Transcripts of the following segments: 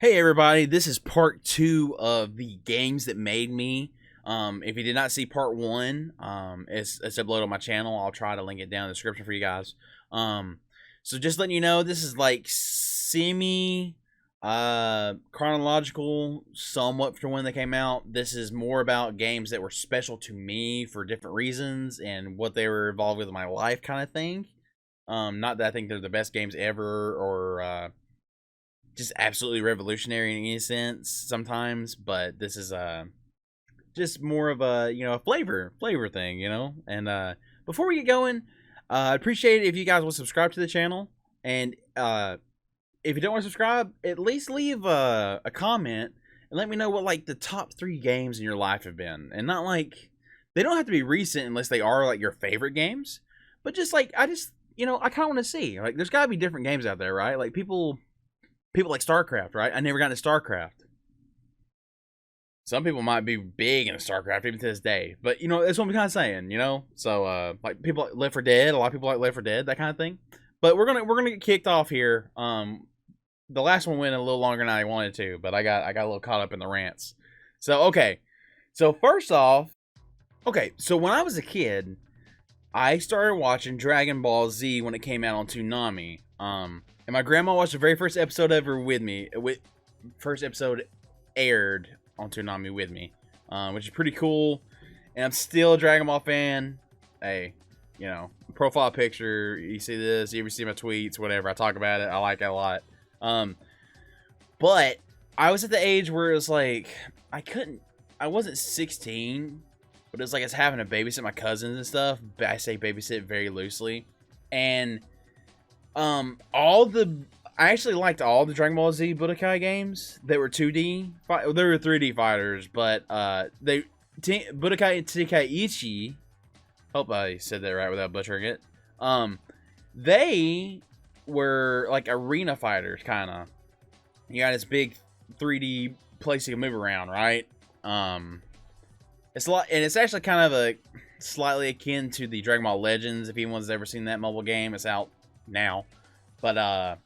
Hey everybody, this is part 2 of the games that made me. If you did not see part 1, it's uploaded on my channel. I'll try to link it down in the description for you guys. So just letting you know, this is like semi chronological somewhat for when they came out. This is more about games that were special to me for different reasons and what they were involved with in my life kind of thing. Not that I think they're the best games ever or just absolutely revolutionary in any sense sometimes, but this is just more of a a flavor thing, and before we get going, I'd appreciate it if you guys will subscribe to the channel, and if you don't want to subscribe, at least leave a comment and let me know what like the top 3 games in your life have been, and not like they don't have to be recent unless they are like your favorite games, but just like I kind of want to see, like, there's got to be different games out there, right? Like people like StarCraft, right? I never got into StarCraft. Some people might be big into StarCraft even to this day, but that's what I'm kind of saying, So like people like Left 4 Dead, a lot of people like Left 4 Dead, that kind of thing. But we're gonna get kicked off here. The last one went a little longer than I wanted to, but I got a little caught up in the rants. So okay, so first off, so when I was a kid, I started watching Dragon Ball Z when it came out on Toonami. And my grandma watched the very first episode ever with me. First episode aired on Toonami with me, which is pretty cool. And I'm still a Dragon Ball fan. Hey, profile picture. You see this? You ever see my tweets? Whatever. I talk about it. I like it a lot. But I was at the age where it was like I wasn't 16, but it was like I was having to babysit my cousins and stuff. But I say babysit very loosely, and I actually liked all the Dragon Ball Z Budokai games. They were 2D, they were 3D fighters, but Budokai Tenkaichi, hope I said that right without butchering it. They were like arena fighters, kind of. You got this big 3D place you can move around, right? It's a lot, and it's actually kind of a slightly akin to the Dragon Ball Legends. If anyone's ever seen that mobile game, it's out now, but I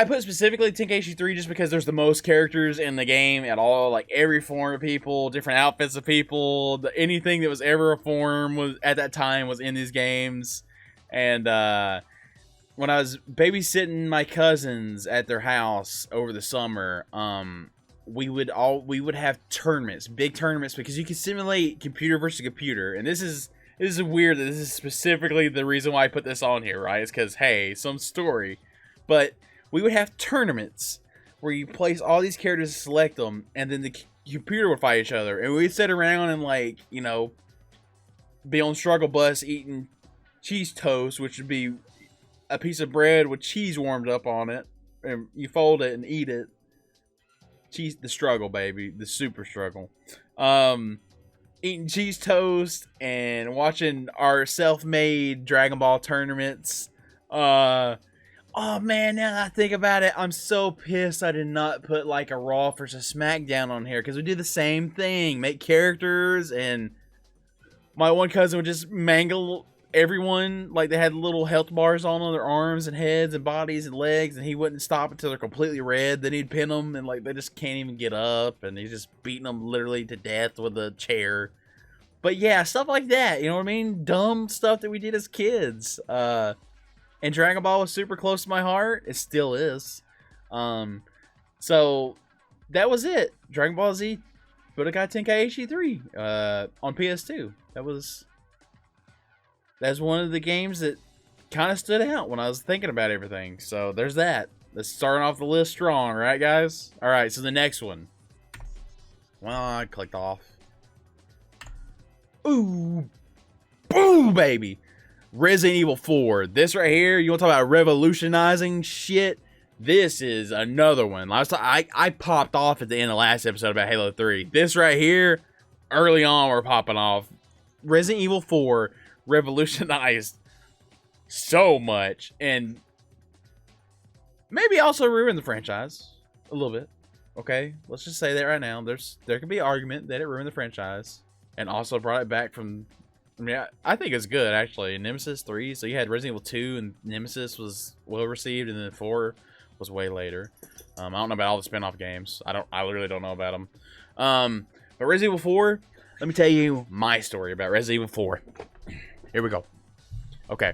put specifically Tenkaichi 3 just because there's the most characters in the game at all, like every form of people, different outfits of people, anything that was ever a form was at that time was in these games. And when I was babysitting my cousins at their house over the summer, we would have tournaments, big tournaments, because you can simulate computer versus computer, and this is weird that this is specifically the reason why I put this on here, right? It's because, hey, some story. But we would have tournaments where you place all these characters, select them, and then the computer would fight each other. And we'd sit around and, like, be on struggle bus eating cheese toast, which would be a piece of bread with cheese warmed up on it. And you fold it and eat it. Cheese, the struggle, baby. The super struggle. Eating cheese toast and watching our self-made Dragon Ball tournaments. Oh man, now that I think about it, I'm so pissed I did not put like a Raw versus SmackDown on here, because we do the same thing, make characters, and my one cousin would just mangle everyone. Like, they had little health bars on their arms and heads and bodies and legs, and he wouldn't stop until they're completely red. Then he'd pin them, and like they just can't even get up, and he's just beating them literally to death with a chair. But yeah, stuff like that, you know what I mean? Dumb stuff that we did as kids. And Dragon Ball was super close to my heart. It still is. So that was it. Dragon Ball Z Budokai Tenkaichi 3 on PS2. That's one of the games that kind of stood out when I was thinking about everything. So there's that. Let's start off the list strong, right, guys? All right, so the next one. Well, I clicked off. Ooh, boo, baby. Resident Evil 4. This right here, you want to talk about revolutionizing shit? This is another one. Last time I popped off at the end of the last episode about Halo 3. This right here, early on, we're popping off. Resident Evil 4 revolutionized so much, and maybe also ruined the franchise a little bit. Okay, let's just say that right now. There could be an argument that it ruined the franchise, and also brought it back from. I mean, I think it's good, actually. Nemesis 3, so you had Resident Evil 2, and Nemesis was well received, and then 4 was way later. I don't know about all the spin-off games. I literally don't know about them. But Resident Evil 4, let me tell you my story about Resident Evil 4. Here we go. Okay.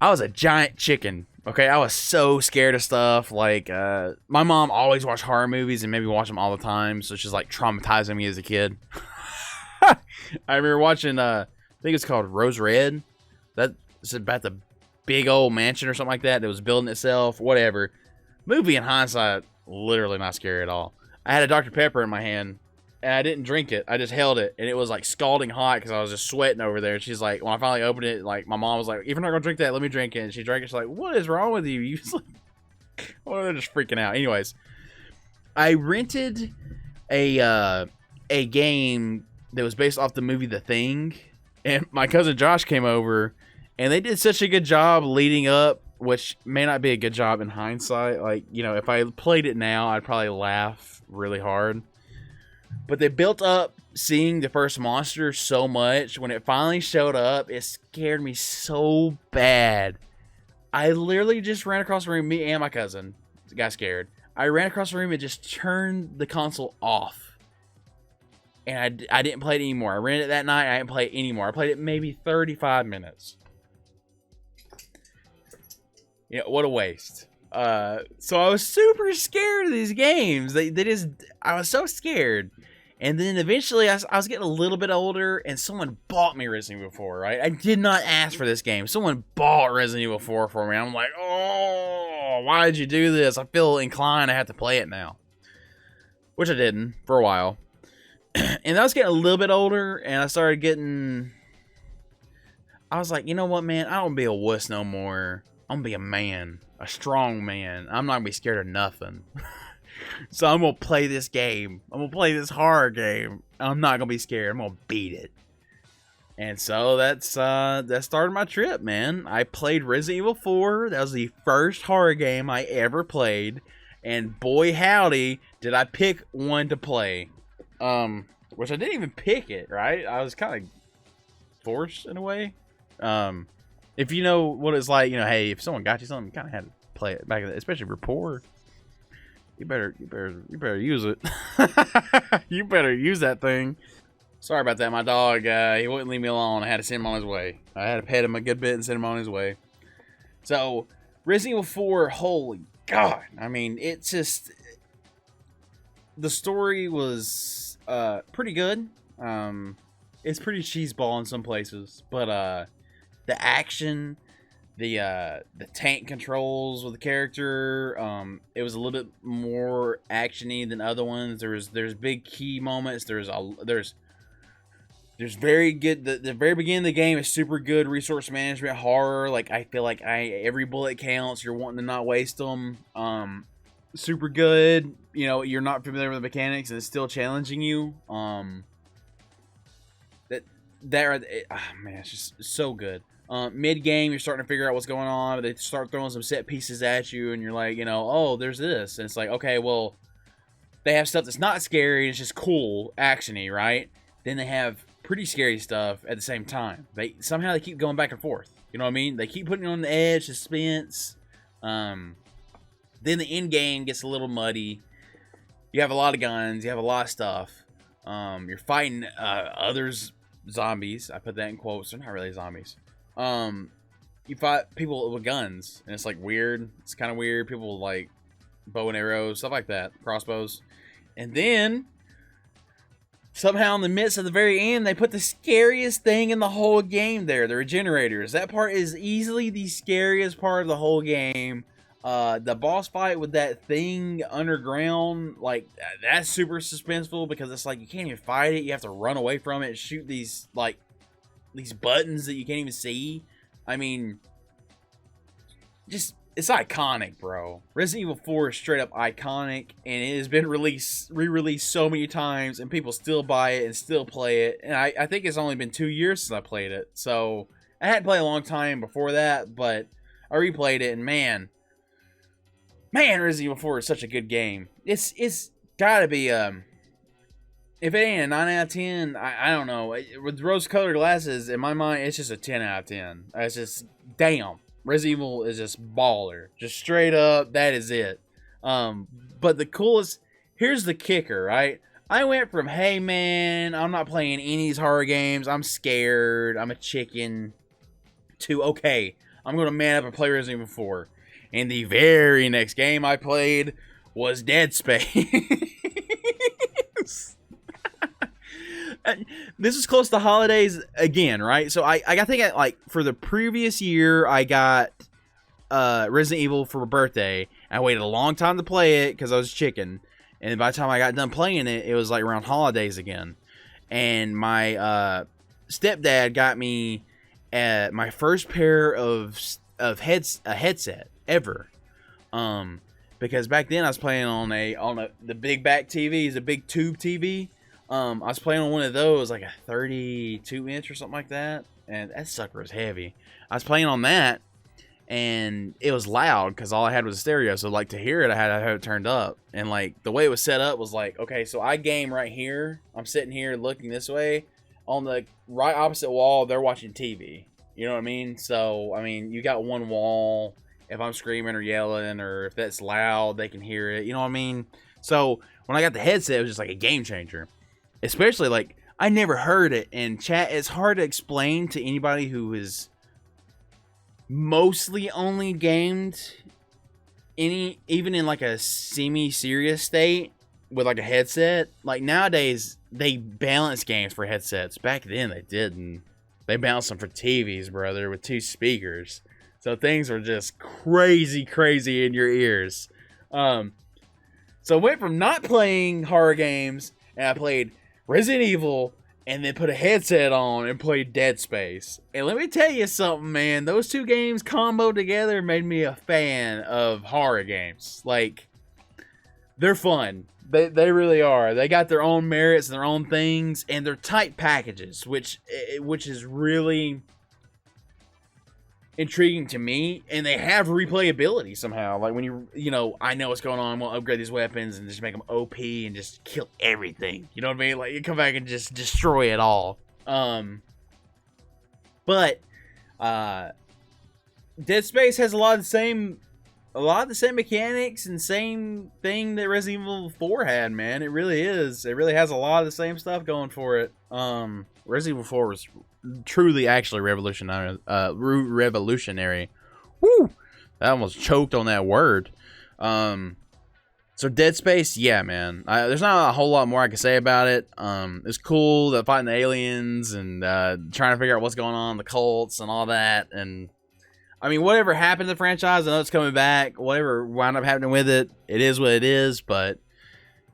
I was a giant chicken. Okay, I was so scared of stuff. Like, my mom always watched horror movies and made me watch them all the time. So she's like traumatizing me as a kid. I remember watching, I think it's called Rose Red. That's about the big old mansion or something like that was building itself. Whatever. Movie in hindsight, literally not scary at all. I had a Dr. Pepper in my hand, and I didn't drink it. I just held it, and it was like scalding hot because I was just sweating over there. And she's like, when I finally opened it, like my mom was like, "If you're not gonna drink that, let me drink it." And she drank it. She's like, "What is wrong with you?" You just like, oh, they're just freaking out. Anyways, I rented a game that was based off the movie The Thing, and my cousin Josh came over, and they did such a good job leading up, which may not be a good job in hindsight. Like, you know, if I played it now, I'd probably laugh really hard. But they built up seeing the first monster so much. When it finally showed up, it scared me so bad. I literally just ran across the room, me and my cousin got scared. I ran across the room and just turned the console off. And I didn't play it anymore. I rented it that night. I didn't play it anymore. I played it maybe 35 minutes. You know, what a waste. So I was super scared of these games. I was so scared. And then eventually I was getting a little bit older, and someone bought me Resident Evil 4, right? I did not ask for this game. Someone bought Resident Evil 4 for me. I'm like, oh, why did you do this? I feel inclined to have to play it now. Which I didn't for a while. And I was getting a little bit older, and I started getting... I was like, you know what, man? I don't want to be a wuss no more. I'm going to be a man. A strong man. I'm not going to be scared of nothing. So I'm going to play this game. I'm going to play this horror game. I'm not going to be scared. I'm going to beat it. And so that started my trip, man. I played Resident Evil 4. That was the first horror game I ever played. And boy howdy, did I pick one to play. Which I didn't even pick it, right? I was kind of forced in a way. If you know what it's like, you know, hey, if someone got you something, you kind of had to play it back, especially if you're poor. You better use it. You better use that thing. Sorry about that. My dog, he wouldn't leave me alone. I had to send him on his way. I had to pet him a good bit and send him on his way. So, Resident Evil 4, holy God. I mean, it's just... The story was pretty good. It's pretty cheeseball in some places. But the action... The tank controls with the character, it was a little bit more actiony than other ones. There's big key moments. There's very good. The very beginning of the game is super good resource management horror. Like, I feel like every bullet counts. You're wanting to not waste them. Super good. You know, you're not familiar with the mechanics and it's still challenging you. Man, it's just so good. Mid-game, you're starting to figure out what's going on. They start throwing some set pieces at you, and you're like, you know, oh, there's this. And it's like, okay, well, they have stuff that's not scary. It's just cool, actiony, right? Then they have pretty scary stuff at the same time. Somehow they keep going back and forth. You know what I mean? They keep putting you on the edge, suspense. Then the end game gets a little muddy. You have a lot of guns. You have a lot of stuff. You're fighting others, zombies. I put that in quotes. They're not really zombies. You fight people with guns, and it's like weird. It's kind of weird. People with like bow and arrows, stuff like that, crossbows. And then somehow in the midst of the very end, they put the scariest thing in the whole game there, the regenerators. That part is easily the scariest part of the whole game. The boss fight with that thing underground, like, that's super suspenseful because it's like you can't even fight it. You have to run away from it, shoot these like these buttons that you can't even see. I mean, just, it's iconic, bro. Resident Evil 4 is straight up iconic, and it has been re-released so many times, and people still buy it and still play it. And I think it's only been 2 years since I played it, so I hadn't played a long time before that, but I replayed it, and man, Resident Evil 4 is such a good game. It's gotta be if it ain't a 9 out of 10, I don't know. With rose-colored glasses, in my mind, it's just a 10 out of 10. It's just, damn. Resident Evil is just baller. Just straight up, that is it. But the coolest, here's the kicker, right? I went from, hey man, I'm not playing any of these horror games, I'm scared, I'm a chicken, to, okay, I'm going to man up and play Resident Evil 4. And the very next game I played was Dead Space. This is close to holidays again, right? So I think like for the previous year I got Resident Evil for my birthday. I waited a long time to play it because I was chicken, and by the time I got done playing it, it was like around holidays again. And my stepdad got me my first pair of headset ever, because back then I was playing on the big back TVs, a big tube TV. I was playing on one of those, like a 32-inch or something like that, and that sucker was heavy. I was playing on that, and it was loud because all I had was a stereo. So, like, to hear it, I had to have it turned up. And, like, the way it was set up was like, okay, so I game right here. I'm sitting here looking this way. On the right opposite wall, they're watching TV. You know what I mean? So, I mean, you got one wall. If I'm screaming or yelling or if that's loud, they can hear it. You know what I mean? So, when I got the headset, it was just like a game changer. Especially, like, I never heard it. And chat, it's hard to explain to anybody who is mostly only gamed even in like a semi-serious state with like a headset. Like, nowadays, they balance games for headsets. Back then, they didn't. They balanced them for TVs, brother, with 2 speakers. So things were just crazy, crazy in your ears. So I went from not playing horror games, and I played Resident Evil, and then put a headset on and played Dead Space. And let me tell you something, man. Those 2 games comboed together made me a fan of horror games. Like, they're fun. They really are. They got their own merits, their own things, and they're tight packages, which is really intriguing to me. And they have replayability somehow. Like, when you know, I know what's going on, I'm gonna upgrade these weapons and just make them OP and just kill everything. You know what I mean? Like, you come back and just destroy it all. But Dead Space has a lot of the same mechanics and same thing that Resident Evil 4 had, man. It really is. It really has a lot of the same stuff going for it. Resident Evil 4 was truly actually revolutionary. Woo! I almost choked on that word. So Dead Space, yeah, man. There's not a whole lot more I can say about it. It's cool that fighting the aliens and trying to figure out what's going on, the cults and all that. And I mean, whatever happened to the franchise, I know it's coming back. Whatever wound up happening with it, it is what it is. But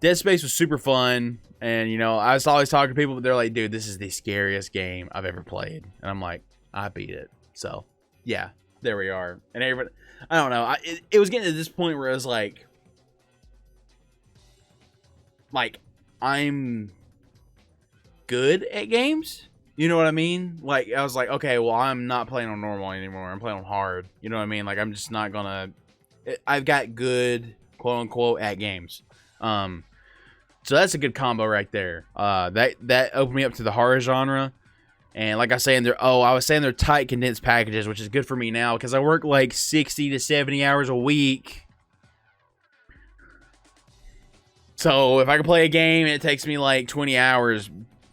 Dead Space was super fun. And, you know, I was always talking to people, but they're like, dude, this is the scariest game I've ever played. And I'm like, I beat it. So, yeah, there we are. And everybody, I don't know. It was getting to this point where it was like, I'm good at games. You know what I mean? Like, I was like, okay, well, I'm not playing on normal anymore. I'm playing on hard. You know what I mean? Like, I'm just not gonna... I've got good, quote-unquote, at games. So that's a good combo right there. That opened me up to the horror genre. And like I was saying, they're tight, condensed packages, which is good for me now, because I work like 60 to 70 hours a week. So if I can play a game and it takes me like 20 hours,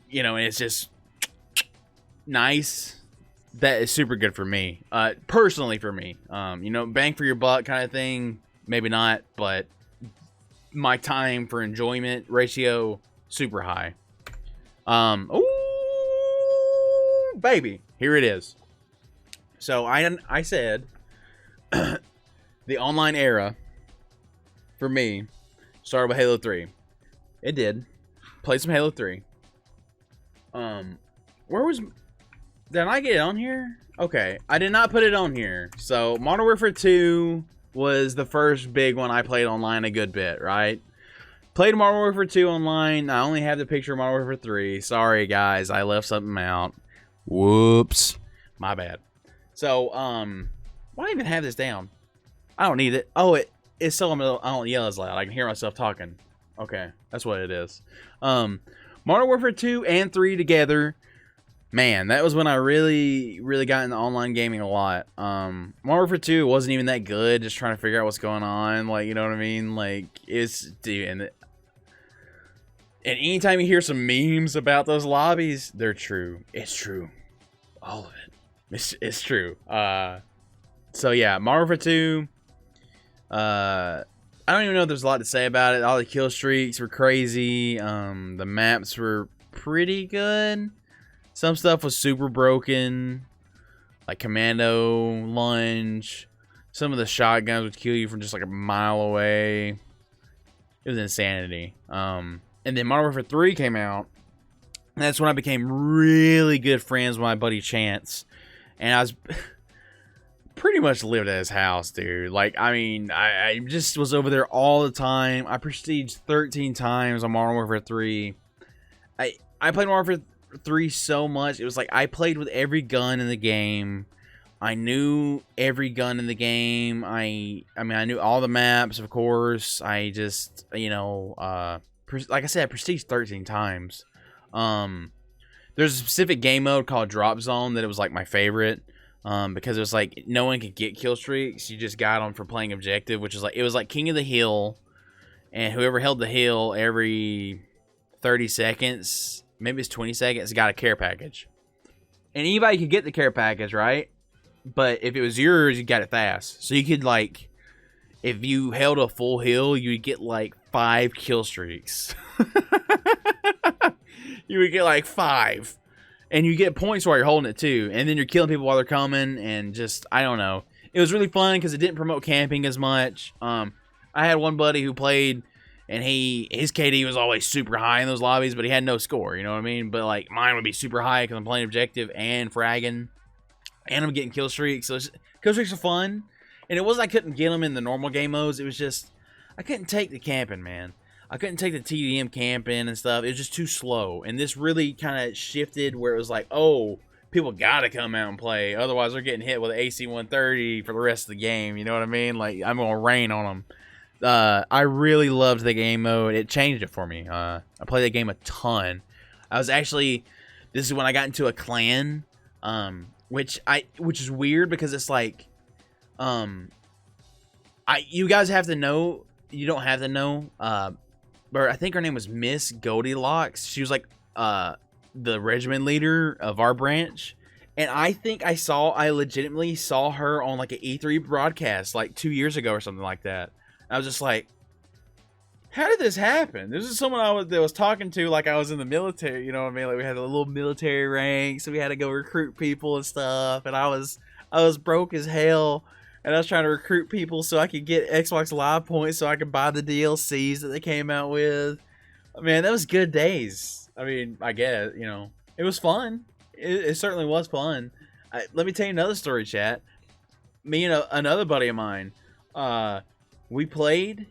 you know, and it's just nice, that is super good for me. Personally for me. You know, bang for your buck kind of thing, maybe not, but my time for enjoyment ratio, super high. Ooh, baby, here it is. So I said the online era for me started with Halo 3. It did. Played some Halo 3. Did I get it on here? Okay, I did not put it on here. So Modern Warfare 2 was the first big one I played online a good bit, right? Played Modern Warfare 2 online. I only have the picture of Modern Warfare 3. Sorry, guys, I left something out. Whoops. My bad. So, why do I even have this down? I don't need it. Oh, it's so I don't yell as loud. I can hear myself talking. Okay, that's what it is. Modern Warfare 2 and 3 together. Man, that was when I really got into online gaming a lot. Modern Warfare 2 wasn't even that good, just trying to figure out what's going on, like, you know what I mean? Like, it's, dude, and anytime you hear some memes about those lobbies, they're true. It's true. All of it. It's true. So yeah, Modern Warfare 2, I don't even know if there's a lot to say about it. All the kill streaks were crazy. The maps were pretty good. Some stuff was super broken, like Commando, Lunge. Some of the shotguns would kill you from just like a mile away. It was insanity. And then Modern Warfare 3 came out. And that's when I became really good friends with my buddy Chance. And I was pretty much lived at his house, dude. Like, I mean, I just was over there all the time. I prestiged 13 times on Modern Warfare 3. I played Modern Warfare 3 so much. It was like I played with every gun in the game. I knew every gun in the game. I mean, I knew all the maps, of course. I just, you know, like I said, I prestiged 13 times. There's a specific game mode called Drop Zone that it was like my favorite. Because it was like no one could get kill streaks. You just got them for playing objective, which is like, it was like King of the Hill, and whoever held the hill every 30 seconds, maybe it's 20 seconds, got a care package. And anybody could get the care package, right? But if it was yours, you got it fast. So you could, like, if you held a full hill, you would get like 5 kill streaks. You would get like 5. And you get points while you're holding it too. And then you're killing people while they're coming. And just, I don't know. It was really fun because it didn't promote camping as much. I had one buddy who played, and his KD was always super high in those lobbies, but he had no score, you know what I mean? But like mine would be super high because I'm playing objective and fragging. And I'm getting kill streaks. So kill streaks are fun. And it wasn't I couldn't get them in the normal game modes. It was just, I couldn't take the camping, man. I couldn't take the TDM camping and stuff. It was just too slow. And this really kind of shifted where it was like, oh, people got to come out and play. Otherwise, they're getting hit with an AC-130 for the rest of the game. You know what I mean? Like, I'm going to rain on them. I really loved the game mode. It changed it for me. I played that game a ton. I was actually, this is when I got into a clan, which is weird because it's like, you guys have to know, you don't have to know, but I think her name was Miss Goldilocks. She was like the regiment leader of our branch. And I think I legitimately saw her on like an E3 broadcast like 2 years ago or something like that. I was just like, how did this happen? This is someone that was talking to like I was in the military, you know what I mean? Like we had a little military rank, so we had to go recruit people and stuff. And I was broke as hell. And I was trying to recruit people so I could get Xbox Live points so I could buy the DLCs that they came out with. Man, that was good days. I mean, I guess, you know, it was fun. It certainly was fun. Let me tell you another story, chat. Me and another buddy of mine, we played,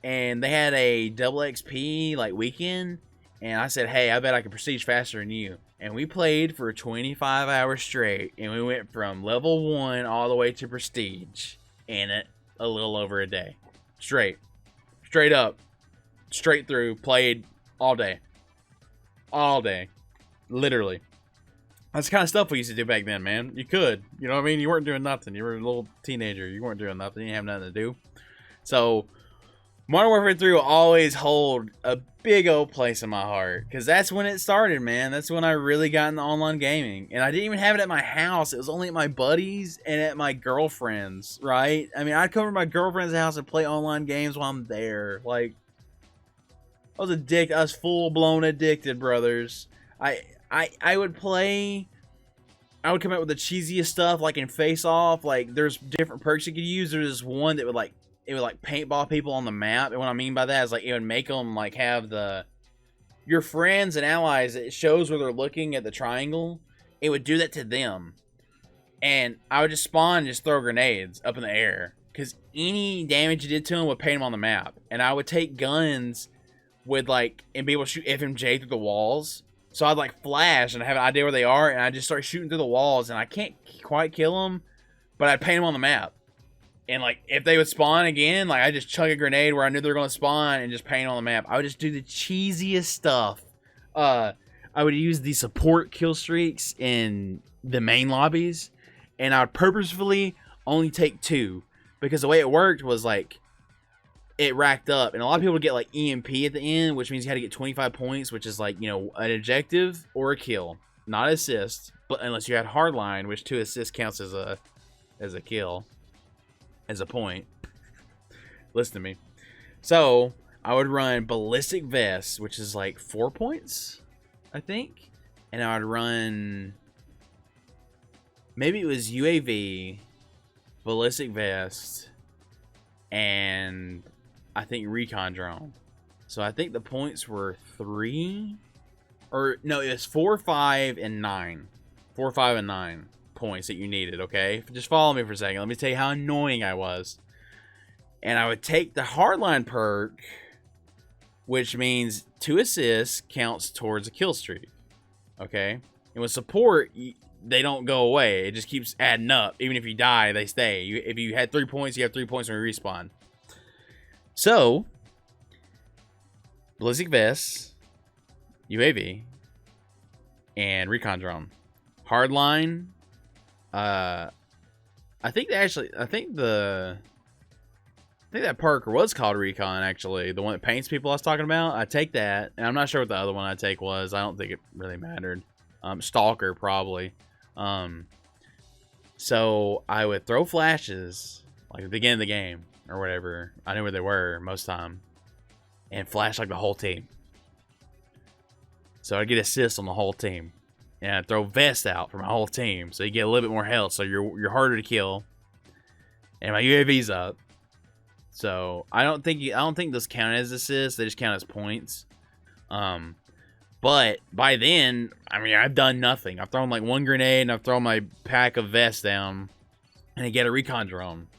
and they had a double XP like weekend, and I said, hey, I bet I can prestige faster than you. And we played for 25 hours straight, and we went from level 1 all the way to prestige in a little over a day. Straight up, straight through, played all day. Literally. That's the kind of stuff we used to do back then, man. You could, you know what I mean? You weren't doing nothing. You were a little teenager. You weren't doing nothing. You didn't have nothing to do. So Modern Warfare 3 will always hold a big old place in my heart, because that's when it started, man. That's when I really got into online gaming. And I didn't even have it at my house. It was only at my buddies and at my girlfriend's, right? I mean, I'd come to my girlfriend's house and play online games while I'm there. Like, I was addicted. I was full-blown addicted, brothers. I would play. I would come out with the cheesiest stuff, like in Face Off. Like, there's different perks you could use. There's this one that would like, it would like paintball people on the map. And what I mean by that is like it would make them like have your friends and allies. It shows where they're looking at the triangle. It would do that to them. And I would just spawn and just throw grenades up in the air, because any damage you did to them would paint them on the map. And I would take guns with like, and be able to shoot FMJ through the walls. So I'd like flash and have an idea where they are. And I just start shooting through the walls, and I can't quite kill them, but I'd paint them on the map. And, like, if they would spawn again, like, I just chuck a grenade where I knew they were going to spawn and just paint on the map. I would just do the cheesiest stuff. I I would use the support kill streaks in the main lobbies, and I would purposefully only take 2 because the way it worked was like it racked up, and a lot of people would get like EMP at the end, which means you had to get 25 points, which is like, you know, an objective or a kill, not assist, but unless you had hardline, which 2 assists counts as a kill, as a point. Listen to me. So I would run ballistic vest, which is like 4 points, I think, and I would run, maybe it was UAV, ballistic vest, and I think recon drone. So I think the points were 3, or no, it was 4, 5, and 9. 4, 5, and 9 points that you needed. Okay, just follow me for a second. Let me tell you how annoying I was. And I would take the hardline perk, which means 2 assists counts towards a kill streak. Okay, and with support, they don't go away. It just keeps adding up. Even if you die, they stay. If you had 3 points, you have 3 points when you respawn. So, ballistic vest, UAV, and recon drone. Hardline. I think that perk was called recon, actually. The one that paints people I was talking about. I take that, and I'm not sure what the other one I take was. I don't think it really mattered. Stalker, probably. So I would throw flashes, like at the beginning of the game, or whatever. I knew where they were most of the time. And flash like the whole team. So I'd get assists on the whole team. And I'd throw vest out for my whole team. So you get a little bit more health. So you're harder to kill. And my UAV's up. So I don't think those count as assists. They just count as points. But by then, I mean, I've done nothing. I've thrown like 1 grenade and I've thrown my pack of vests down. And I get a recon drone.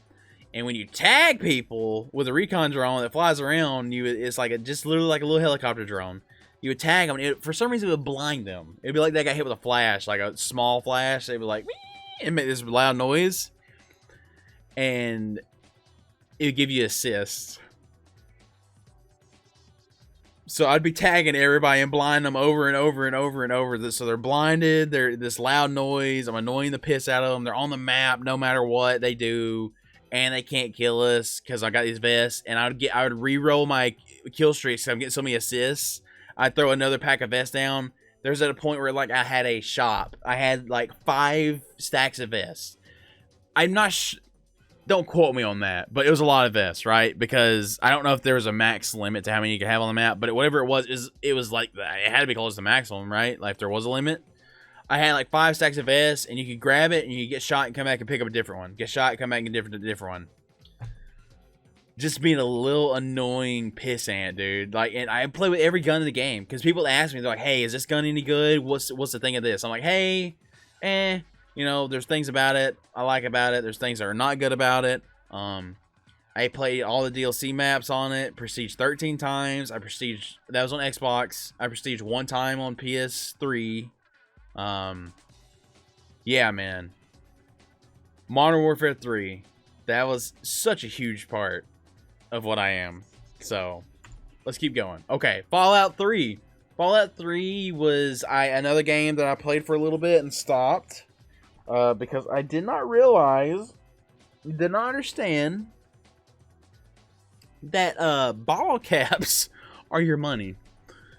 And when you tag people with a recon drone that flies around, it's like just literally like a little helicopter drone. You would tag them, and for some reason it would blind them. It'd be like they got hit with a flash, like a small flash. They'd be like, and make this loud noise, and it would give you assists. So I'd be tagging everybody and blind them over and over and over and over. So they're blinded. They're this loud noise. I'm annoying the piss out of them. They're on the map no matter what they do. And they can't kill us because I got these vests. And I would re-roll my kill streaks because I'm getting so many assists. I'd throw another pack of vests down. There's at a point where like I had a shop. I had like 5 stacks of vests. I'm not don't quote me on that, but it was a lot of vests, right? Because I don't know if there was a max limit to how many you could have on the map, but whatever it was like it had to be close to maximum, right? Like if there was a limit. I had like 5 stacks of vests, and you could grab it, and you could get shot and come back and pick up a different one. Get shot, come back and get a different one. Just being a little annoying pissant, dude. Like, and I play with every gun in the game because people ask me, they're like, "Hey, is this gun any good? What's the thing of this?" I'm like, "Hey, you know, there's things about it I like about it. There's things that are not good about it." I played all the DLC maps on it. Prestige 13 times. That was on Xbox. I prestige 1 time on PS3. Yeah, man. Modern Warfare 3. That was such a huge part of what I am. So, let's keep going. Okay, Fallout 3. Fallout 3 was another game that I played for a little bit and stopped. Because I did not understand that bottle caps are your money.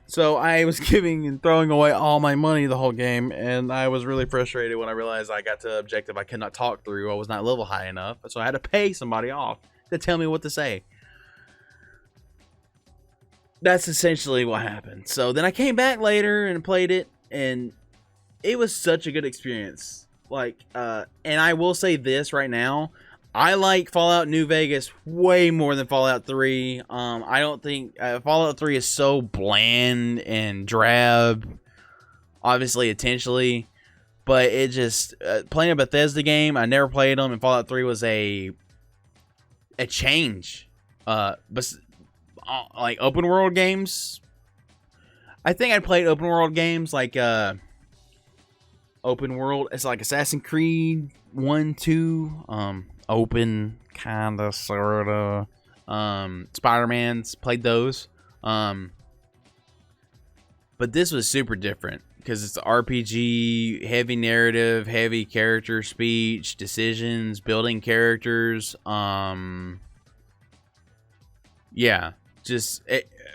So I was giving and throwing away all my money the whole game, and I was really frustrated when I realized I got to the objective I could not talk through. I was not level high enough, so I had to pay somebody off to tell me what to say. That's essentially what happened. So then I came back later and played it, and it was such a good experience. Like, and I will say this right now. I like Fallout New Vegas way more than Fallout 3. I don't think Fallout 3 is so bland and drab, obviously intentionally, but it just playing a Bethesda game. I never played them, and Fallout 3 was a change. But like open world games, I think I played open world games like open world. It's like Assassin's Creed 1, 2. Open, kinda, sorta. Spider-Man's, played those. But this was super different. because it's RPG, heavy narrative, heavy character speech, decisions, building characters. Yeah, just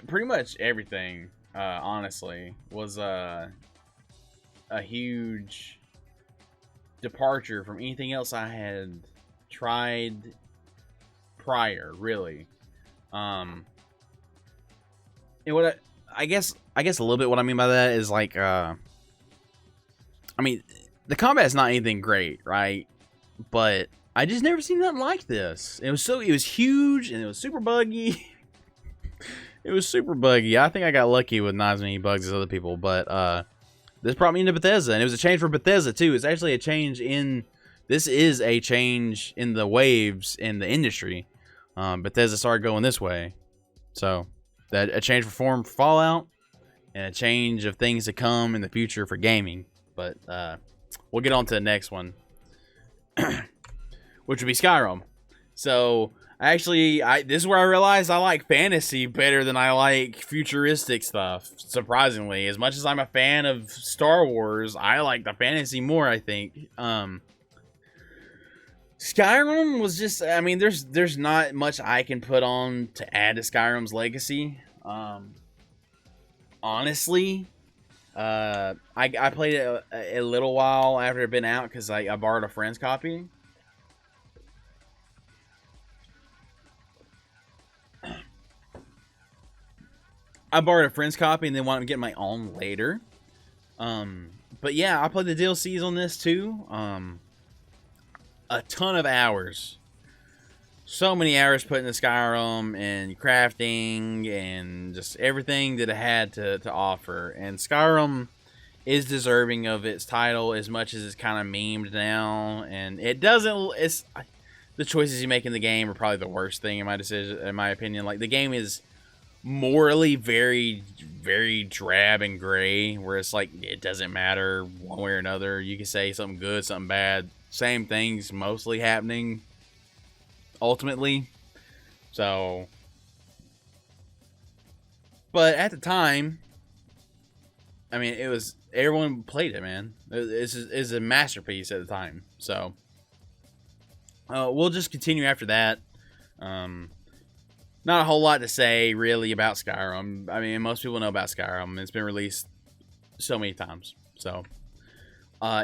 pretty much everything. Honestly, was a huge departure from anything else I had tried prior. Really, and what I guess a little bit what I mean by that is like, I mean, the combat is not anything great, right? But I just never seen nothing like this. It was huge and it was super buggy. It was super buggy. I think I got lucky with not as many bugs as other people, but this brought me into Bethesda, and it was a change for Bethesda too. It's actually a change in. This is a change in the waves in the industry. Bethesda started going this way, so that a change for form for Fallout, and a change of things to come in the future for gaming. But we'll get on to the next one, which would be Skyrim. So actually, this is where I realized I like fantasy better than I like futuristic stuff. Surprisingly, as much as I'm a fan of Star Wars, I like the fantasy more, I think. Skyrim was just, I mean, there's not much I can put on to add to Skyrim's legacy. Honestly, I played it a little while after it had been out because I borrowed a friend's copy. I borrowed a friend's copy and then wanted to get my own later. But yeah, I played the DLCs on this too. A ton of hours. So many hours put into Skyrim and crafting and just everything that it had to offer. And Skyrim is deserving of its title as much as it's kind of memed now. And it doesn't. It's the choices you make in the game are probably the worst thing in my opinion. Like, the game is morally very, very drab and gray, where it's like it doesn't matter one way or another. You can say something good, something bad, same things mostly happening ultimately. So, but at the time, I mean, it was, everyone played it, man. It's a masterpiece at the time. So we'll just continue after that. Not a whole lot to say really about Skyrim. I mean, most people know about Skyrim. It's been released so many times. So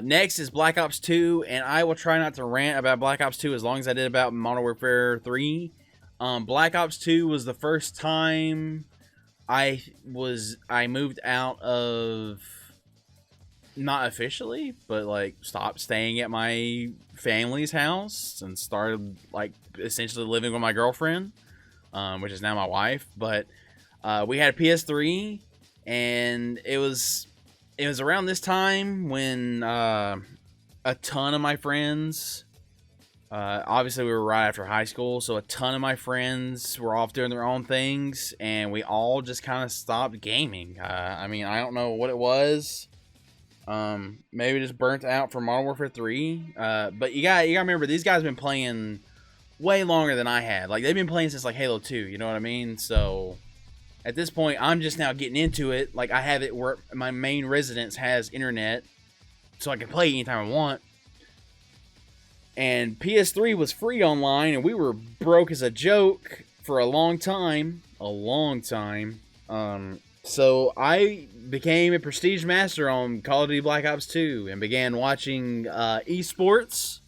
next is Black Ops 2, and I will try not to rant about Black Ops 2 as long as I did about Modern Warfare 3. Black Ops 2 was the first time I moved out of, not officially, but like stopped staying at my family's house and started like essentially living with my girlfriend, which is now my wife. But we had a PS3, and it was around this time when a ton of my friends, obviously we were right after high school, so a ton of my friends were off doing their own things, and we all just kind of stopped gaming. I mean, I don't know what it was. Maybe just burnt out from Modern Warfare 3. But you gotta remember, these guys have been playing way longer than I had. Like, they've been playing since like Halo 2, you know what I mean? So at this point, I'm just now getting into it. Like, I have it where my main residence has internet, so I can play anytime I want. And PS3 was free online, and we were broke as a joke for a long time. So I became a prestige master on Call of Duty Black Ops 2 and began watching esports,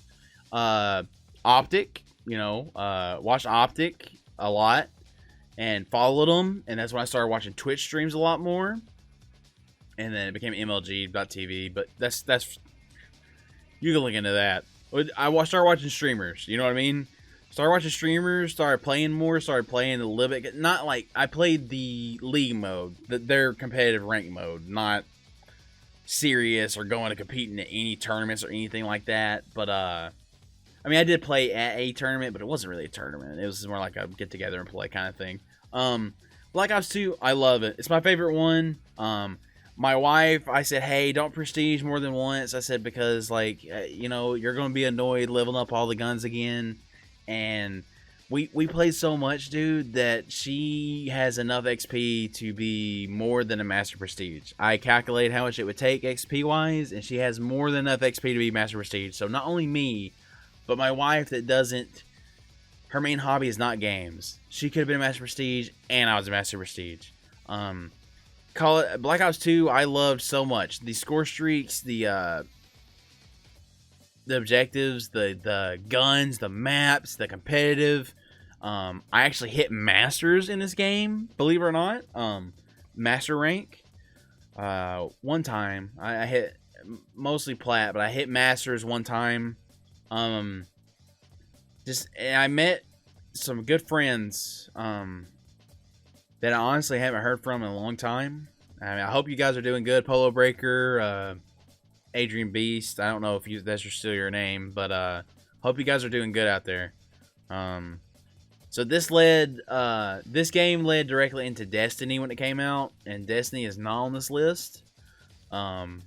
Optic, watched Optic a lot and followed them. And that's when I started watching Twitch streams a lot more. And then it became MLG.TV, but that's you can look into that. Started watching streamers, you know what I mean? Started watching streamers, started playing more, started playing a little bit. Not like, I played the league mode, their competitive rank mode, not serious or going to compete in any tournaments or anything like that. But, I mean, I did play at a tournament, but it wasn't really a tournament. It was more like a get together and play kind of thing. Black Ops 2, I love it. It's my favorite one. My wife, I said, hey, don't prestige more than once. I said, because, like, you're going to be annoyed leveling up all the guns again. And we played so much, dude, that she has enough XP to be more than a Master Prestige. I calculated how much it would take XP wise, and she has more than enough XP to be Master Prestige. So not only me, but my wife that doesn't, her main hobby is not games. She could have been a Master Prestige, and I was a Master Prestige. Call it Black Ops 2. I loved so much the score streaks, the objectives, the guns, the maps, the competitive. I actually hit masters in this game, believe it or not. Master rank. One time I hit mostly plat, but I hit masters one time. And I met some good friends that I honestly haven't heard from in a long time. I mean, I hope you guys are doing good. Polo Breaker, Adrian Beast. I don't know if that's still your name, but hope you guys are doing good out there. So this game led directly into Destiny when it came out, and Destiny is not on this list, because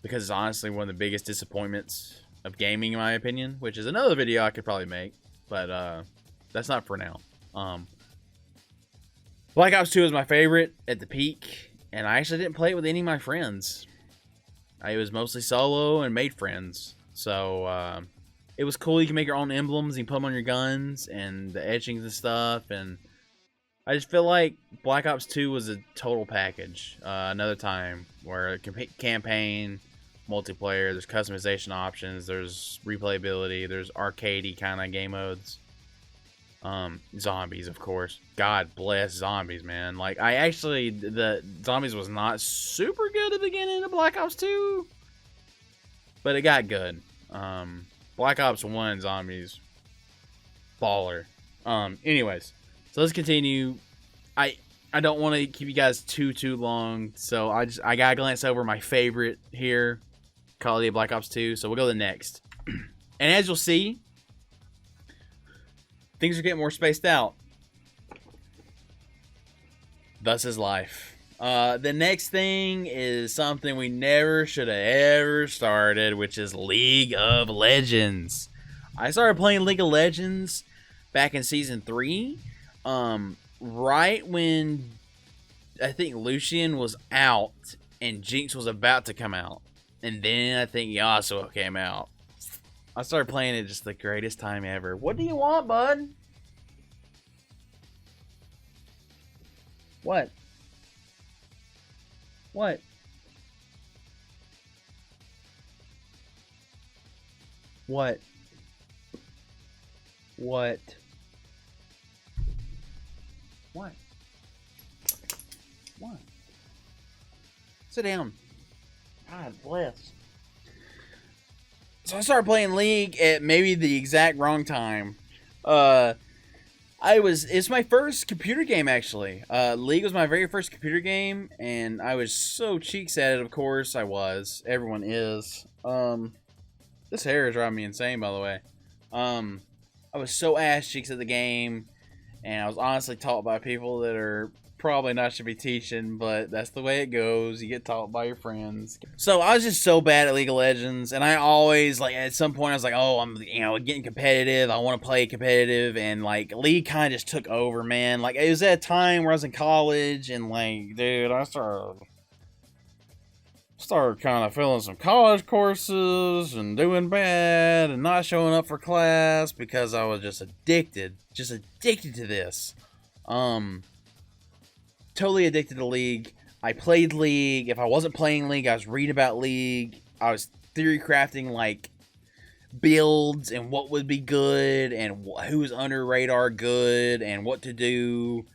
it's honestly one of the biggest disappointments of gaming in my opinion, which is another video I could probably make, but that's not for now. Black Ops 2 is my favorite at the peak, and I actually didn't play it with any of my friends. I was mostly solo and made friends, so it was cool. You can make your own emblems, you can put them on your guns, and the etchings and stuff, and I just feel like Black Ops 2 was a total package. Another time where campaign, multiplayer, there's customization options, there's replayability, there's arcadey kind of game modes. Zombies, of course. God bless zombies, man. Like, the zombies was not super good at the beginning of Black Ops 2, but it got good. Black Ops 1 zombies, baller. Anyways, so let's continue. I don't want to keep you guys too long, so I gotta glance over my favorite here, Call of Duty Black Ops 2. So we'll go to the next. And as you'll see, things are getting more spaced out. Thus is life. The next thing is something we never should have ever started, which is League of Legends. I started playing League of Legends back in Season 3. Right when I think Lucian was out and Jinx was about to come out. And then I think Yasuo came out. I started playing it just the greatest time ever. What do you want, bud? What? What? What? What? What? What? Sit down. God bless. So I started playing League at maybe the exact wrong time. It's my first computer game, actually. League was my very first computer game, and I was so cheeks at it, of course I was. Everyone is. This hair is driving me insane, by the way. I was so ass cheeks at the game, and I was honestly taught by people that are probably not should be teaching, but that's the way it goes. You get taught by your friends. So I was just so bad at League of Legends, and I always, like, at some point I was like, oh, I'm, getting competitive. I want to play competitive, and, like, League kind of just took over, man. Like, it was at a time where I was in college, and, like, dude, I started kind of filling some college courses and doing bad and not showing up for class because I was just addicted to this. Totally addicted to League. I played League. If I wasn't playing League, I was reading about League. I was theory crafting, like, builds and what would be good and who was under radar good and what to do,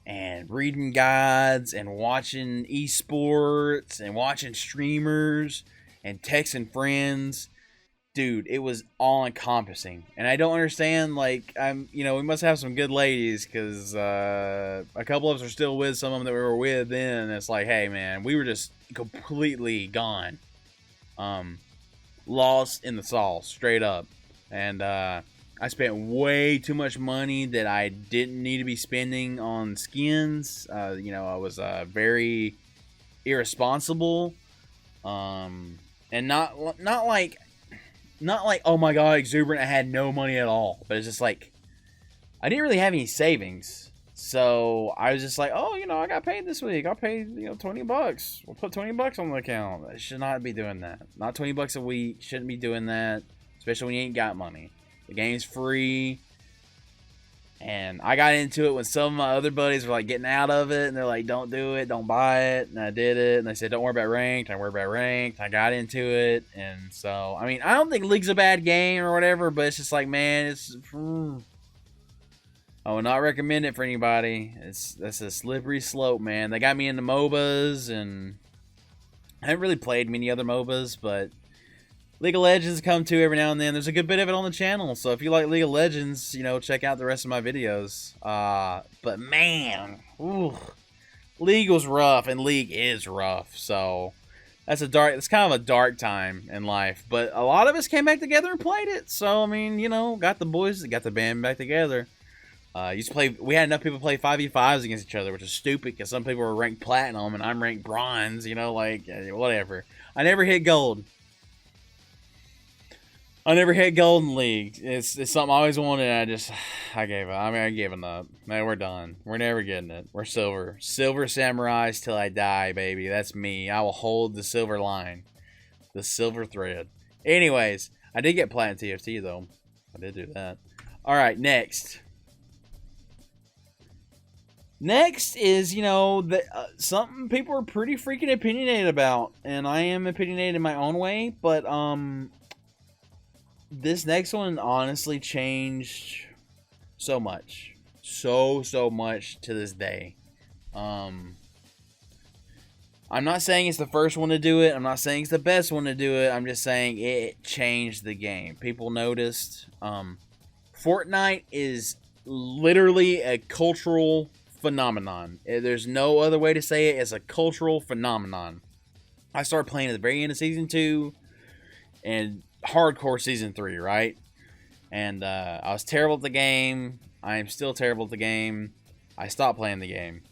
and reading guides and watching esports and watching streamers and texting friends. Dude, it was all encompassing, and I don't understand. Like, we must have some good ladies, because a couple of us are still with some of them that we were with then. And it's like, hey, man, we were just completely gone, lost in the sauce, straight up. And I spent way too much money that I didn't need to be spending on skins. I was very irresponsible, and not like, oh my god, exuberant. I had no money at all, but it's just like, I didn't really have any savings. So I was just like, oh, I got paid this week. I paid, $20. We'll put $20 on the account. I should not be doing that. Not $20 a week. Shouldn't be doing that. Especially when you ain't got money. The game's free. And I got into it when some of my other buddies were like getting out of it, and they're like, don't do it, don't buy it. And I did it, and they said, don't worry about ranked. I worry about ranked. I got into it, and so, I mean, I don't think League's a bad game or whatever, but it's just like, man, I would not recommend it for anybody. That's a slippery slope, man. They got me into MOBAs, and I haven't really played many other MOBAs, but League of Legends come to every now and then. There's a good bit of it on the channel, so if you like League of Legends, check out the rest of my videos. But man, League was rough, and League is rough. So it's kind of a dark time in life. But a lot of us came back together and played it. So I mean, got the band back together. We had enough people play 5v5s against each other, which is stupid because some people were ranked platinum and I'm ranked bronze. Whatever. I never hit gold. I never hit Golden League. It's something I always wanted. I gave up. I gave up. Man, we're done. We're never getting it. We're silver. Silver samurais till I die, baby. That's me. I will hold the silver line. The silver thread. Anyways, I did get platinum TFT, though. I did do that. Alright, next. Next is, something people are pretty freaking opinionated about. And I am opinionated in my own way. But, this next one honestly changed so much. So much to this day. I'm not saying it's the first one to do it. I'm not saying it's the best one to do it. I'm just saying it changed the game. People noticed. Fortnite is literally a cultural phenomenon. There's no other way to say it. It's a cultural phenomenon. I started playing at the very end of Season 2. And hardcore Season 3, right? And I was terrible at the game. I am still terrible at the game. I stopped playing the game.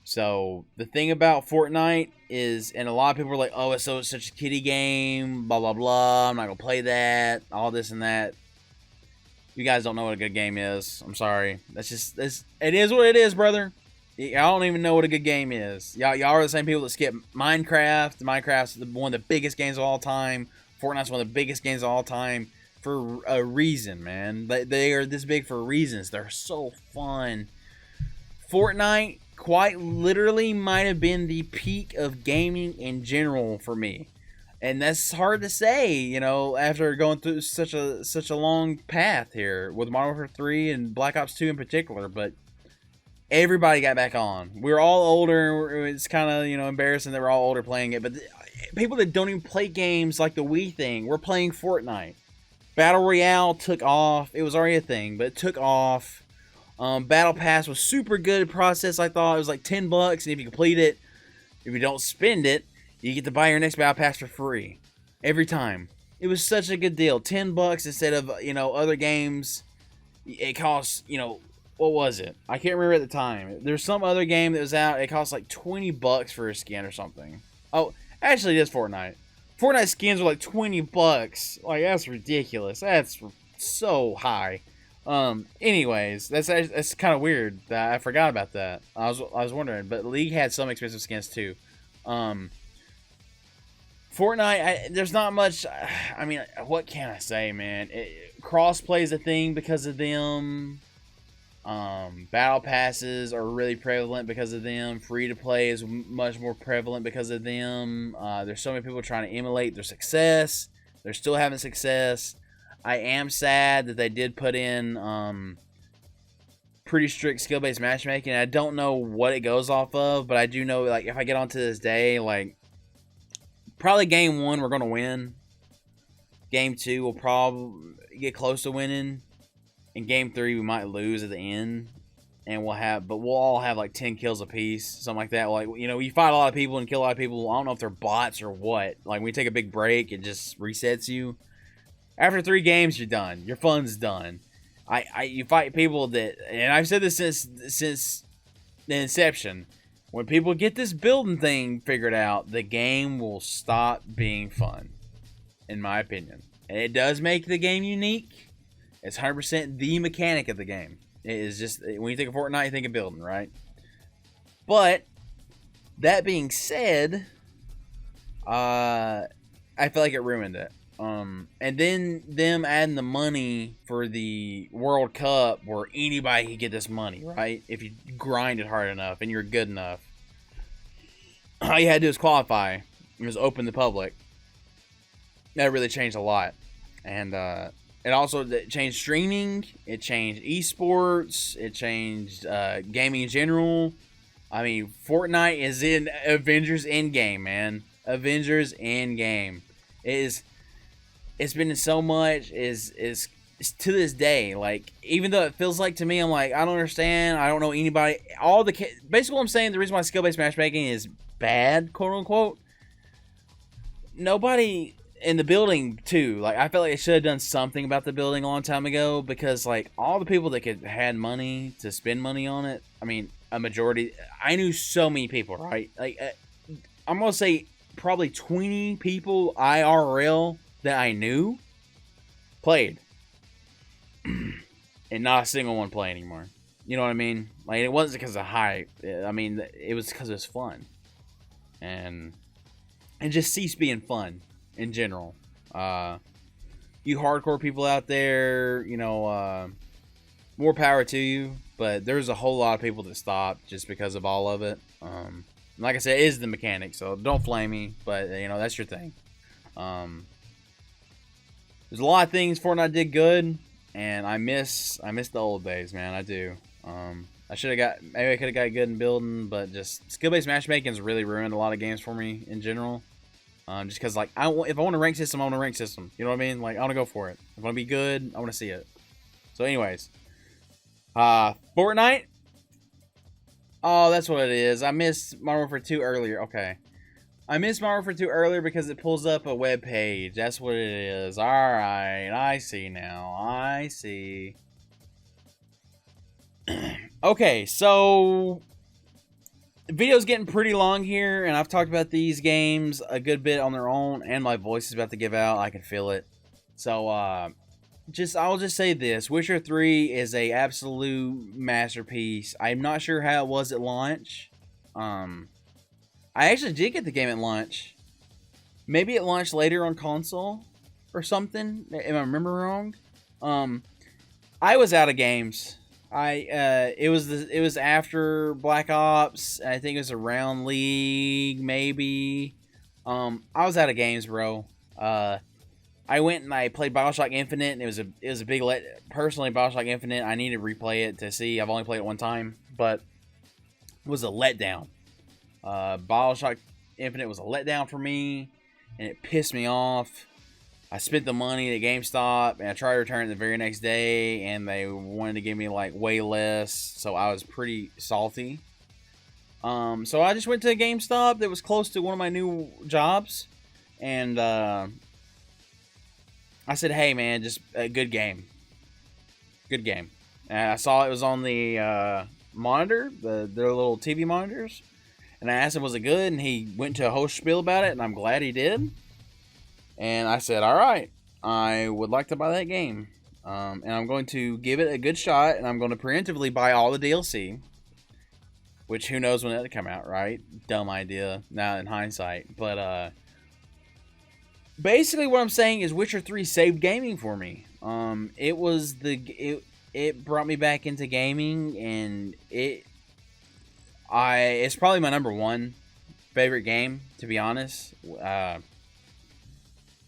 So the thing about Fortnite is, and a lot of people are like, oh, it's such a kiddie game, blah blah blah, I'm not gonna play that, all this and that. You guys don't know what a good game is. I'm sorry. It is what it is, brother. Y'all don't even know what a good game is. Y'all are the same people that skip Minecraft. Minecraft's one of the biggest games of all time. Fortnite's one of the biggest games of all time for a reason, man. They are this big for reasons. They're so fun. Fortnite quite literally might have been the peak of gaming in general for me. And that's hard to say, after going through such a long path here with Modern Warfare 3 and Black Ops 2 in particular, but everybody got back on. We're all older. It's kind of, embarrassing that we're all older playing it, but people that don't even play games like the Wii thing, we're playing Fortnite. Battle Royale took off. It was already a thing, but it took off. Battle Pass was super good process, I thought. It was like $10, and if you complete it, if you don't spend it, you get to buy your next Battle Pass for free. Every time. It was such a good deal. $10 instead of, other games. It costs, what was it? I can't remember at the time. There's some other game that was out. It cost like $20 for a skin or something. Oh, actually, it is Fortnite. Fortnite skins are like $20. Like, that's ridiculous. That's so high. Anyways, that's kind of weird that I forgot about that. I was wondering, but League had some expensive skins too. Fortnite, there's not much. I mean, what can I say, man? Crossplay is a thing because of them. Battle passes are really prevalent because of them. Free to play is much more prevalent because of them. There's so many people trying to emulate their success. They're still having success. I am sad that they did put in pretty strict skill-based matchmaking. I don't know what it goes off of, but I do know, like, if I get onto this day, like, probably game 1 we're gonna win. Game 2 we'll probably get close to winning. In game 3 we might lose at the end, and we'll all have like 10 kills apiece, something like that. Like, you fight a lot of people and kill a lot of people. I don't know if they're bots or what. Like, when you take a big break, it just resets you. After 3 games, you're done. Your fun's done. You fight people that, and I've said this since the inception. When people get this building thing figured out, the game will stop being fun, in my opinion. And it does make the game unique. It's 100% the mechanic of the game. It is just, when you think of Fortnite, you think of building, right? But that being said, I feel like it ruined it. And then them adding the money for the World Cup, where anybody could get this money, right? If you grinded hard enough and you're good enough, all you had to do was qualify. It was open to the public. That really changed a lot, and it also changed streaming. It changed esports. It changed gaming in general. I mean, Fortnite is in Avengers Endgame, man. Avengers Endgame. It's been so much is to this day, like, even though it feels like to me, I'm like, I don't understand, I don't know anybody, basically what I'm saying, the reason why skill-based matchmaking is bad, quote unquote, nobody in the building too, like, I feel like they should have done something about the building a long time ago, because like all the people that had money to spend money on it, I mean, a majority, I knew so many people, right? Like, I'm gonna say probably 20 people IRL that I knew played, and not a single one play anymore. You know what I mean? Like, it wasn't because of hype. I mean, it was because it was fun, and just cease being fun in general. You hardcore people out there, you know, more power to you. But there's a whole lot of people that stopped just because of all of it. Like I said, it is the mechanics, so don't flame me. But you know, that's your thing. There's a lot of things Fortnite did good, and I miss the old days, man. I do. I should have maybe I could have got good in building, but just skill-based matchmaking has really ruined a lot of games for me in general. Just because, like, if I want a rank system, I want a rank system. You know what I mean? Like, I want to go for it. If I want to be good, I want to see it. So, anyways, Fortnite. Oh, that's what it is. I missed Modern Warfare 2 earlier. Okay. I missed Modern Warfare 2 earlier because it pulls up a web page. That's what it is. Alright, I see now. I see. Okay, so the video's getting pretty long here, and I've talked about these games a good bit on their own, and my voice is about to give out. I can feel it. So, I'll just say this. Witcher 3 is a absolute masterpiece. I'm not sure how it was at launch. I actually did get the game at launch. Maybe it launched later on console or something. If I remember wrong. I was out of games. It was after Black Ops. I think it was around League, maybe. I was out of games, bro. I went and I played BioShock Infinite, and it was a big personally, BioShock Infinite, I need to replay it to see. I've only played it one time, but it was a letdown. BioShock Infinite was a letdown for me, and it pissed me off. I spent the money at GameStop, and I tried to return it the very next day, and they wanted to give me like way less, so I was pretty salty. So I just went to a GameStop that was close to one of my new jobs, and I said, "Hey, man, just a good game, good game." And I saw it was on the monitor, their little TV monitors. And I asked him, was it good? And he went to a whole spiel about it, and I'm glad he did. And I said, all right, I would like to buy that game. And I'm going to give it a good shot, and I'm going to preemptively buy all the DLC. Which, who knows when that'll come out, right? Dumb idea, now in hindsight. But, basically what I'm saying is Witcher 3 saved gaming for me. It brought me back into gaming, and it's probably my number one favorite game, to be honest.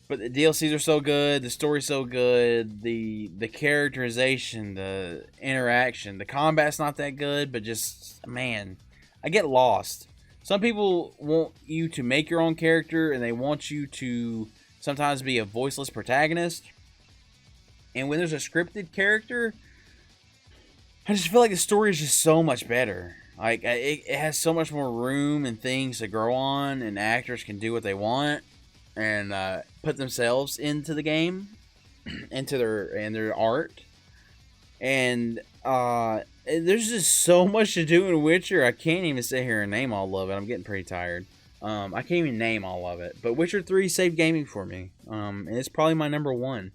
But the DLCs are so good, the story's so good, the characterization, the interaction, the combat's not that good, but just, man, I get lost. Some people want you to make your own character, and they want you to sometimes be a voiceless protagonist. And when there's a scripted character, I just feel like the story is just so much better. Like, it has so much more room and things to grow on, and actors can do what they want and put themselves into the game, into their art. And there's just so much to do in Witcher. I can't even sit here and name all of it. I'm getting pretty tired. I can't even name all of it. But Witcher 3 saved gaming for me. And it's probably my number one.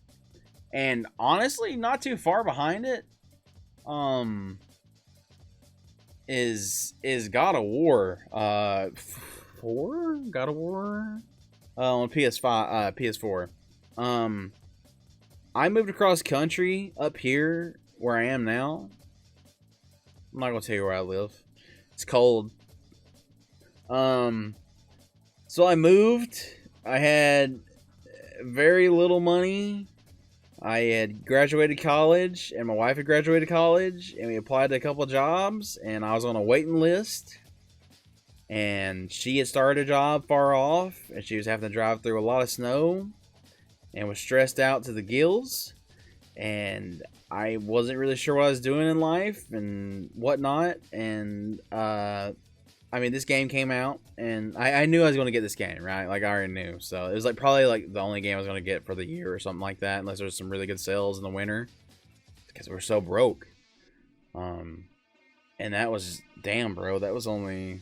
And honestly, not too far behind it. is God of War. 4? God of War? On PS5, PS4. I moved across country up here where I am now. I'm not gonna tell you where I live. It's cold. So I moved. I had very little money. I had graduated college, and my wife had graduated college, and we applied to a couple of jobs, and I was on a waiting list. And she had started a job far off, and she was having to drive through a lot of snow, and was stressed out to the gills. And I wasn't really sure what I was doing in life and whatnot. And I mean, this game came out, and I knew I was going to get this game, right? Like, I already knew. So it was like probably like the only game I was going to get for the year or something like that, unless there was some really good sales in the winter, because we're so broke. And that was, damn, bro, that was only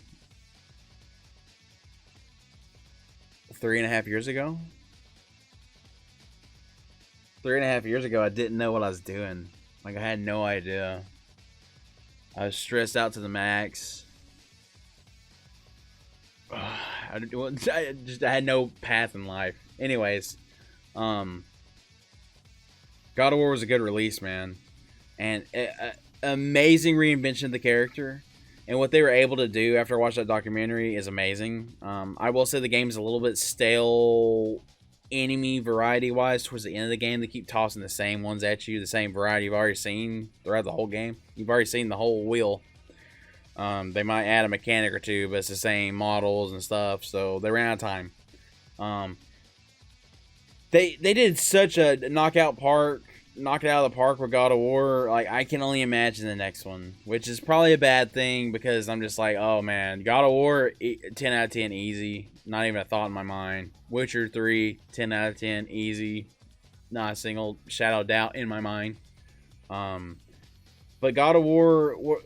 3.5 years ago. 3.5 years ago, I didn't know what I was doing. Like, I had no idea. I was stressed out to the max. I had no path in life. Anyways, God of War was a good release, man, and amazing reinvention of the character, and what they were able to do after I watched that documentary is amazing. I will say the game's a little bit stale, enemy variety wise. Towards the end of the game, they keep tossing the same ones at you, the same variety you've already seen throughout the whole game. You've already seen the whole wheel. They might add a mechanic or two, but it's the same models and stuff, so they ran out of time. They did such a knock it out of the park with God of War. Like, I can only imagine the next one, which is probably a bad thing, because I'm just like, oh man, God of War, 10 out of 10 easy, not even a thought in my mind. Witcher 3, 10 out of 10 easy, not a single shadow of doubt in my mind. But God of War,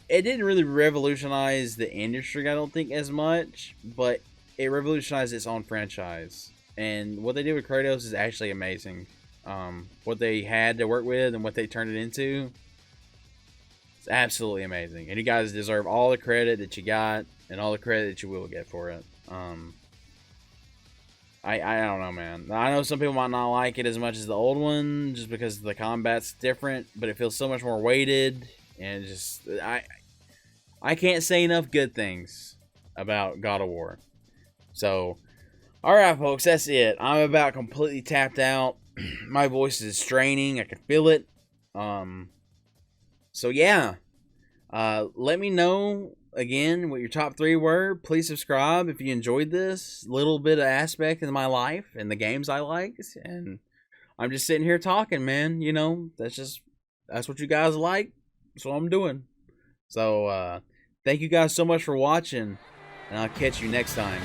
it didn't really revolutionize the industry, I don't think, as much, but it revolutionized its own franchise. And what they did with Kratos is actually amazing. What they had to work with and what they turned it into, it's absolutely amazing. And you guys deserve all the credit that you got and all the credit that you will get for it. I don't know, man. I know some people might not like it as much as the old one, just because the combat's different, but it feels so much more weighted. And just, I can't say enough good things about God of War. So, alright folks, that's it. I'm about completely tapped out. My voice is straining. I can feel it. So yeah. Let me know, again, what your top 3 were. Please subscribe if you enjoyed this little bit of aspect in my life and the games I like. And I'm just sitting here talking, man. You know, that's what you guys like. That's what I'm doing. So, thank you guys so much for watching, and I'll catch you next time.